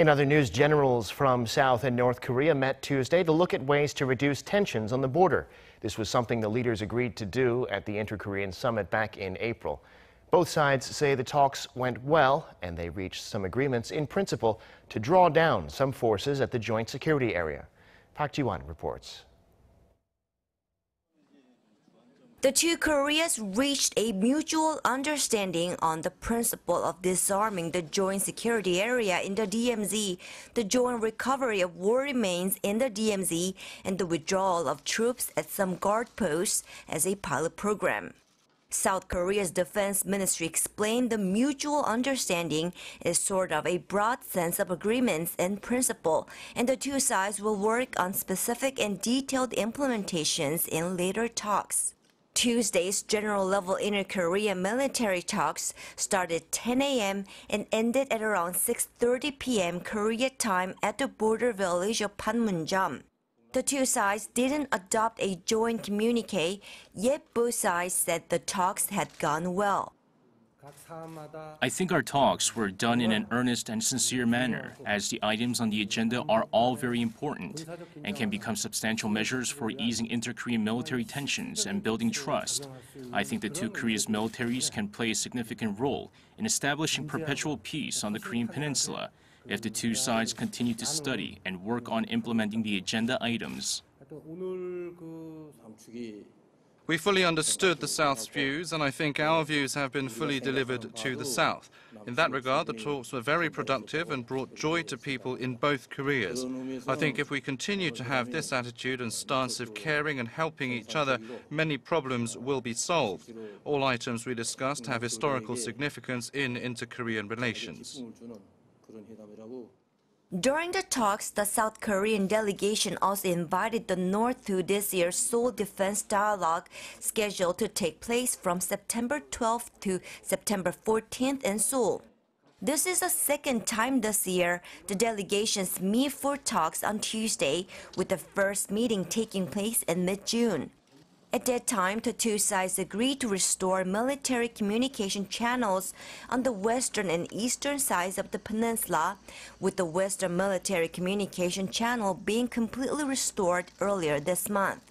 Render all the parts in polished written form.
In other news, generals from South and North Korea met Tuesday to look at ways to reduce tensions on the border. This was something the leaders agreed to do at the Inter-Korean summit back in April. Both sides say the talks went well, and they reached some agreements in principle to draw down some forces at the joint security area. Park Ji-won reports. The two Koreas reached a mutual understanding on the principle of disarming the joint security area in the DMZ, the joint recovery of war remains in the DMZ, and the withdrawal of troops at some guard posts as a pilot program. South Korea's defense ministry explained the mutual understanding is sort of a broad sense of agreements in principle, and the two sides will work on specific and detailed implementations in later talks. Tuesday's general-level inter-Korean military talks started 10 a.m. and ended at around 6:30 p.m. Korea time at the border village of Panmunjom. The two sides didn't adopt a joint communique, yet both sides said the talks had gone well. I think our talks were done in an earnest and sincere manner, as the items on the agenda are all very important and can become substantial measures for easing inter-Korean military tensions and building trust. I think the two Koreas' militaries can play a significant role in establishing perpetual peace on the Korean peninsula if the two sides continue to study and work on implementing the agenda items. We fully understood the South's views, and I think our views have been fully delivered to the South. In that regard, the talks were very productive and brought joy to people in both Koreas. I think if we continue to have this attitude and stance of caring and helping each other, many problems will be solved. All items we discussed have historical significance in inter-Korean relations. During the talks, the South Korean delegation also invited the North to this year's Seoul Defense Dialogue, scheduled to take place from September 12th to September 14th in Seoul. This is the second time this year the delegations meet for talks on Tuesday, with the first meeting taking place in mid-June. At that time, the two sides agreed to restore military communication channels on the western and eastern sides of the peninsula, with the western military communication channel being completely restored earlier this month.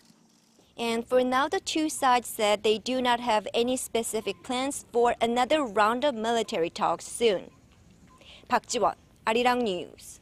And for now, the two sides said they do not have any specific plans for another round of military talks soon. Park Ji-won, Arirang News.